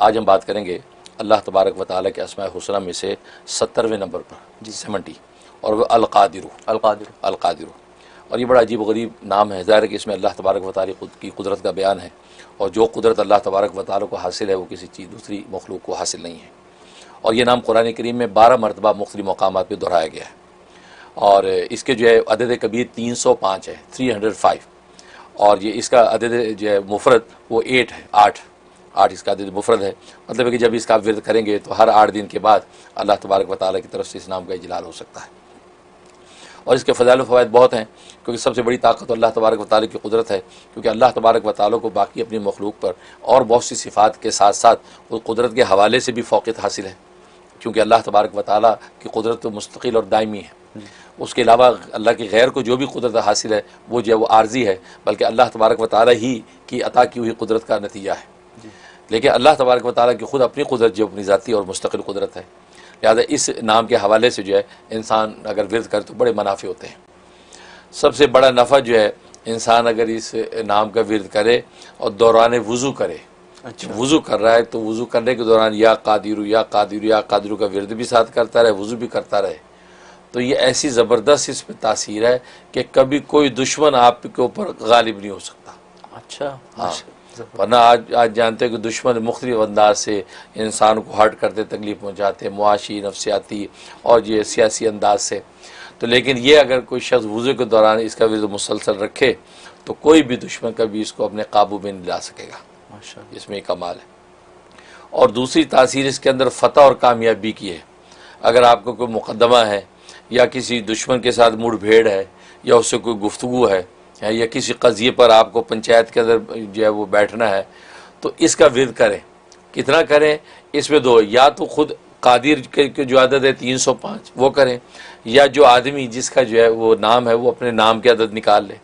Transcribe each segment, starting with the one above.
आज हम बात करेंगे अल्लाह तबारक व तआला के अस्माए हुस्ना में से 70वें नंबर पर जी 70, और वह अल-क़ादिर। और ये बड़ा अजीब गरीब नाम है। ज़ाहिर है कि इसमें अल्लाह तबारक व तआला की कुदरत का बयान है, और जो कुदरत अल्लाह तबारक व तआला को हासिल है वो किसी चीज़ दूसरी मखलूक को हासिल नहीं है। और ये नाम कुरान करीम में 12 मरतबा मुख्तलिफ मकामात पर दोहराया गया है, और इसके जो है अदद कबीर 305 है, 305। और ये इसका अदद जो है मुफरद वो 8 है, 8 इसका अदद मुफरद है। मतलब है कि जब इसका आप विर्द करेंगे तो हर 8 दिन के बाद अल्लाह तबारक व तआला की तरफ से इस नाम का इजलाल हो सकता है। और इसके फ़ज़ाइल व फ़वाइद बहुत हैं, क्योंकि सबसे बड़ी ताकत अल्लाह तबारक व तआला की कुदरत है, क्योंकि अल्लाह तबारक व तआला को बाकी अपनी मखलूक पर और बहुत सी सिफ़ात के साथ साथ वो कुदरत के हवाले से भी फ़ौक़ियत हासिल है, क्योंकि अल्लाह तबारक व तआला की कुदरत तो मुस्तक़िल और दायमी है। उसके अलावा अल्लाह के गैर को जो भी कुदरत हासिल है वो जो है वो आर्जी है, बल्कि अल्लाह तबारक व तआला ही की अता की हुई कुदरत का नतीजा है। लेकिन अल्लाह तबारक व तआला की ख़ुद अपनी कुदरत जो अपनी ज़ाती और मुस्तक़िल कुदरत है, लिहाजा इस नाम के हवाले से जो है इंसान अगर विर्द करे तो बड़े मुनाफ़े होते हैं। सबसे बड़ा नफ़ा जो है इंसान अगर इस नाम का विर्द करे और दौरान वज़ू करे। अच्छा, वज़ू कर रहा है तो वज़ू करने के दौरान या क़ादिरु या क़ादिरु या क़ादिरु का विर्द भी साथ करता रहे, वज़ू भी करता रहे, तो ये ऐसी ज़बरदस्त इस पर तासीर है कि कभी कोई दुश्मन आपके ऊपर गालिब नहीं हो सकता। अच्छा, हाँ, वरना आज जानते हैं कि दुश्मन मुख्तलिफ अंदाज से इंसान को हर्ट करते, तकलीफ़ पहुँचाते, मुआशी, नफ्सियाती और ये सियासी अंदाज से। तो लेकिन ये अगर कोई शख्स वज़ू के दौरान इसका विर्द मुसलसल रखे तो कोई भी दुश्मन कभी इसको अपने काबू में नहीं ला सकेगा। माशाअल्लाह, इसमें कमाल है। और दूसरी तासीर इसके अंदर फ़तह और कामयाबी की है। अगर आपको कोई मुक़द्दमा है या किसी दुश्मन के साथ मुठभेड़ है या उससे कोई गुफ्तगू है या किसी क़ज़िये पर आपको पंचायत के अंदर जो है वो बैठना है, तो इसका विर्द करें। कितना करें? इसमें दो, या तो ख़ुद क़ादिर के जो अदद है 305 वो करें, या जो आदमी जिसका जो है वो नाम है वो अपने नाम के अदद निकाल ले।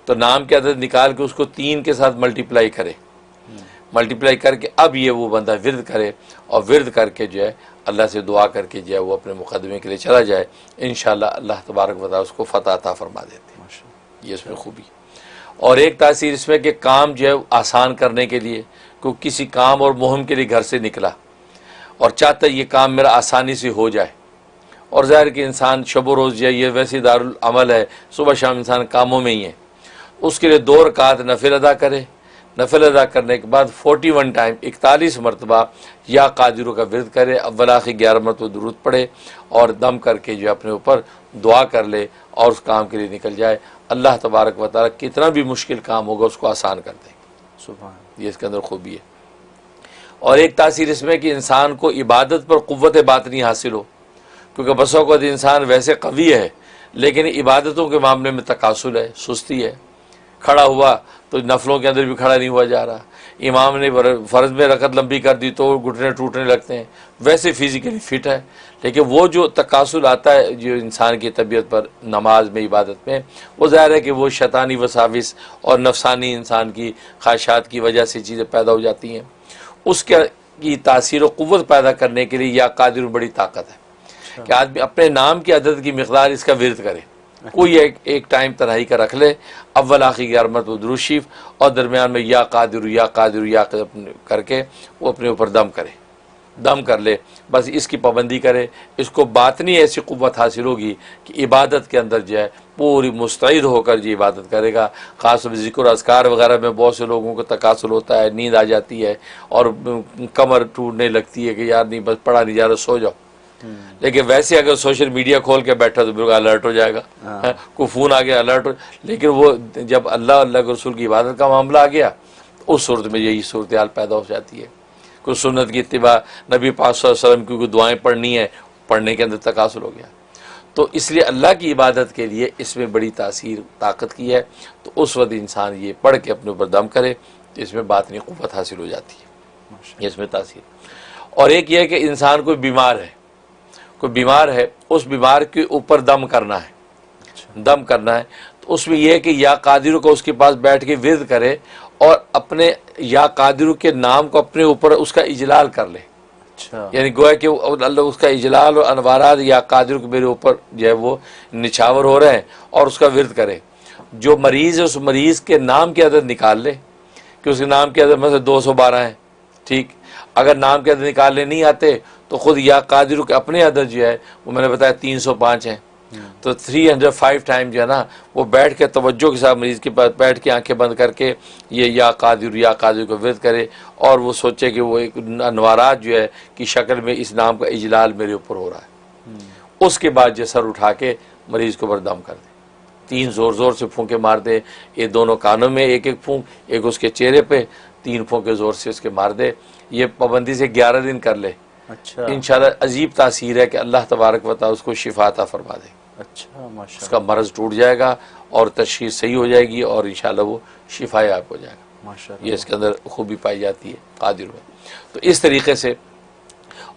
तो नाम के अदद निकाल के उसको 3 के साथ मल्टीप्लाई करे, मल्टीप्लाई करके अब ये वो बंदा विर्द करे, और विर्द करके जो है अल्लाह से दुआ करके जो है वो अपने मुक़दमे के लिए चला जाए। इंशाअल्लाह अल्लाह तबारक व तआला उसको फ़तह अता फरमा देते हैं। ये इसमें खूबी। और एक तासीर इसमें कि काम जो है आसान करने के लिए, क्योंकि किसी काम और मुहिम के लिए घर से निकला और चाहता ये काम मेरा आसानी से हो जाए, और ज़ाहिर कि इंसान शब रोज़ जो है ये वैसी दारुल अमल है, सुबह शाम इंसान कामों में ही है, उसके लिए 2 रकात नफिल अदा करे। नफिल अदा करने के बाद 41 टाइम 41 मरतबा या क़ादिरु का विर्द करे, अव्वल आखिर 11 मरतबा दुरूद पढ़े और दम करके जो अपने ऊपर दुआ कर ले और उस काम के लिए निकल जाए। अल्लाह तबारक व तआला कितना भी मुश्किल काम होगा उसको आसान कर देंगे। सुभान, ये इसके अंदर खूबी है। और एक तासीर इसमें कि इंसान को इबादत पर क़ुव्वत बातिनी हासिल हो, क्योंकि बसों का दिन वैसे कवी है लेकिन इबादतों के मामले में तकासुल है, सुस्ती है। खड़ा हुआ तो नफलों के अंदर भी खड़ा नहीं हुआ जा रहा, इमाम ने फ़र्ज़ में रकत लंबी कर दी तो घुटने टूटने लगते हैं। वैसे फ़िज़िकली फ़िट है, लेकिन वो जो तकासुल आता है जो इंसान की तबीयत पर नमाज में, इबादत में, वो ज़ाहिर है कि वो शैतानी वसाविस और नफसानी इंसान की ख्वाहिशात की वजह से चीज़ें पैदा हो जाती हैं। उसके की तासीर और क़ुव्वत पैदा करने के लिए या क़ादिर बड़ी ताकत है कि आदमी अपने नाम की अदद की मिक़दार इसका विर्द करे। कोई एक टाइम तन्हाई का रख ले, अव्वल आखिर 11 मरतबा दुरूद शरीफ और दरमियान में या क़ादिरु या क़ादिरु या करके वो अपने ऊपर दम करे, दम कर ले। बस इसकी पाबंदी करे, इसको बातनी ऐसी क़ुव्वत हासिल होगी कि इबादत के अंदर जो है पूरी मुस्तैद होकर जो इबादत करेगा। ख़ास ज़िक्र अज़कार वगैरह में बहुत से लोगों को तकासुल होता है, नींद आ जाती है और कमर टूटने लगती है कि यार नहीं बस पढ़ा नहीं जा रहा, सो जाओ। लेकिन वैसे अगर सोशल मीडिया खोल के बैठा तो बिल्कुल अलर्ट हो जाएगा, कोई फ़ोन आ गया अलर्ट हो। लेकिन वो जब अल्लाह के रसूल की इबादत का मामला आ गया तो उस सूरत में यही सूरत हाल पैदा हो जाती है। कुछ सुन्नत की इत्तिबा, नबी पाक सल्लल्लाहु अलैहि वसल्लम की दुआएं पढ़नी है, पढ़ने के अंदर तकासुल हो गया। तो इसलिए अल्लाह की इबादत के लिए इसमें बड़ी तासीर ताकत की है। तो उस वक्त इंसान ये पढ़ के अपने ऊपर दम करे तो इसमें बातनी क़ुव्वत हासिल हो जाती है, इसमें तासीर। और एक ये है कि इंसान कोई बीमार है, उस बीमार के ऊपर दम करना है, दम करना है। तो उसमें यह है कि या क़ादिरु को उसके पास बैठ के विर्द करे और अपने या क़ादिरु के नाम को अपने ऊपर उसका इजलाल कर ले। अच्छा, यानी गोया कि अल्लाह उसका इजलाल और अनवारात या क़ादिरु के मेरे ऊपर जो है वो निछावर हो रहे हैं और उसका विर्द करे। जो मरीज़ है उस मरीज़ के नाम की अदद निकाल ले कि उसके नाम की अदद में से 212 है, ठीक। अगर नाम के अदद निकालने नहीं आते तो खुद या कादिर के अपने अदद जो है वो मैंने बताया 305 हैं, तो 305 टाइम जो है ना वो बैठ के तवज्जो के साथ मरीज़ के पास बैठ के आंखें बंद करके ये या कादिर को विरद करे और वो सोचे कि वो एक अनवारात जो है कि शक्ल में इस नाम का इजलाल मेरे ऊपर हो रहा है। उसके बाद जो सर उठा के मरीज़ को बरदम कर दे, 3 ज़ोर ज़ोर से फूंके मार दे, ये दोनों कानों में एक एक फूंक, एक उसके चेहरे पे, 3 फूंके ज़ोर से उसके मार दे। ये पाबंदी से 11 दिन कर ले। अच्छा, इंशाल्लाह अजीब तासीर है कि अल्लाह तबारक व तआला उसको शिफा अता फरमा दे। अच्छा, माशाल्लाह, उसका मर्ज़ टूट जाएगा और तशख़ीस सही हो जाएगी और इंशाल्लाह वो शिफायाब हो जाएगा। माशाल्लाह, ये इसके अंदर खूबी पाई जाती है कादिर में। तो इस तरीके से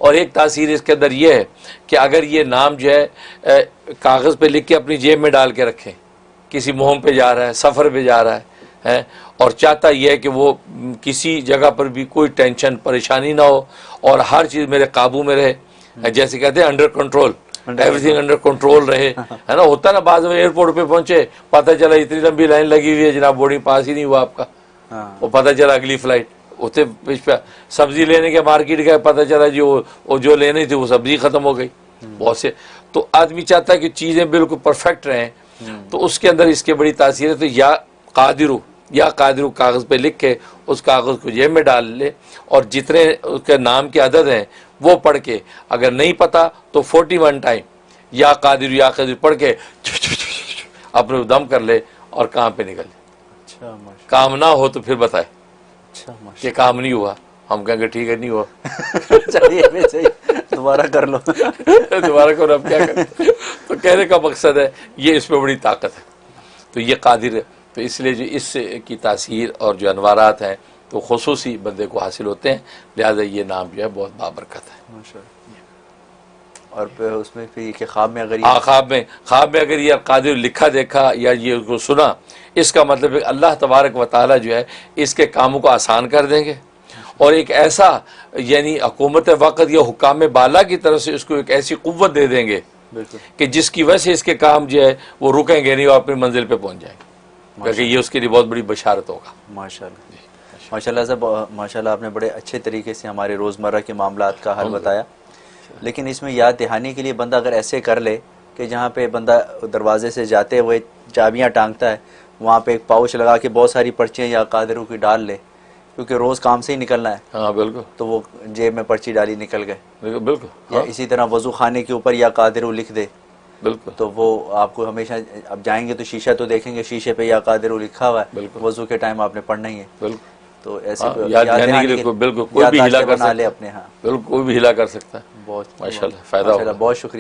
और एक तासीर इसके अंदर ये है कि अगर ये नाम जो है कागज़ पे लिख के अपनी जेब में डाल के रखें, किसी मुहिम पे जा रहा है, सफ़र पे जा रहा है और चाहता यह है कि वो किसी जगह पर भी कोई टेंशन परेशानी ना हो और हर चीज़ मेरे काबू में रहे, जैसे कहते हैं under control, everything under control रहे, है ना। होता ना बाद में एयरपोर्ट पे पहुंचे, पता चला इतनी लंबी लाइन लगी हुई है जनाब, बोर्डिंग पास ही नहीं हुआ आपका, वो पता चला अगली फ्लाइट उसे सब्जी लेने के मार्केट गए, पता चला जी वो जो लेनी थी वो सब्जी ख़त्म हो गई। बहुत से तो आदमी चाहता है कि चीज़ें बिल्कुल परफेक्ट रहें, तो उसके अंदर इसके बड़ी तासीर है। तो या कादिरू कागज़ पे लिख के उस कागज़ को जेब में डाल ले और जितने उसके नाम के अदद हैं वो पढ़ के, अगर नहीं पता तो 41 टाइम या कादिर पढ़ के अपने दम कर ले और काम पे निकल ले। अच्छा, काम ना हो तो फिर बताए अच्छा, कि काम नहीं हुआ, हम कहेंगे ठीक है नहीं हुआ चलिए दोबारा कर लो दोबारा करो, अब क्या करें। तो कहने का मकसद है ये, इसमें बड़ी ताकत है। तो ये कादिर है, तो इसलिए जो इस की तासीर और जो अनवारात हैं तो खुसूसी बंदे को हासिल होते हैं, लिहाजा ये नाम जो है बहुत बाबरकत है। माशाअल्लाह। और फिर उसमें फिर कि ख्वाब में अगर ख्वाब में अगर ये कादिर लिखा देखा या ये उसको सुना, इसका मतलब है अल्लाह तबारक व तआला जो है इसके कामों को आसान कर देंगे और एक ऐसा यानी हुकूमत वक़्त या हुकाम बाला की तरफ से इसको एक ऐसी क़ुव्वत दे देंगे कि जिसकी वजह से इसके काम जो है वो रुकेंगे नहीं और अपनी मंजिल पे पहुंच जाएंगे, क्योंकि ये उसके लिए बहुत बड़ी बशारत होगा। माशाल्लाह, माशाल्लाह साहब, माशाल्लाह आपने बड़े अच्छे तरीके से हमारे रोज़मर्रा के मामलात का हल बताया। लेकिन इसमें याद दहानी के लिए बंदा अगर ऐसे कर ले कि जहाँ पे बंदा दरवाजे से जाते हुए चाबियाँ टांगता है, वहाँ पे एक पाउच लगा के बहुत सारी पर्चियाँ या कादिरों की डाल ले, क्योंकि रोज़ काम से ही निकलना है। हाँ बिल्कुल, तो वो जेब में पर्ची डाली निकल गए, बिल्कुल। या इसी तरह वज़ू खाने के ऊपर या कादिरू लिख दे, बिल्कुल, तो वो आपको हमेशा, अब जाएंगे तो शीशा तो देखेंगे, शीशे पे या कादिरू लिखा हुआ है, वज़ू के टाइम आपने पढ़ना ही है। बिल्कुल, तो ऐसे याद रहने के लिए बिल्कुल कोई भी हिला कर सकता है, अपने, हाँ बिल्कुल कोई भी हिला कर सकता है। बहुत माशाल्लाह, फ़ायदा होगा। बहुत शुक्रिया।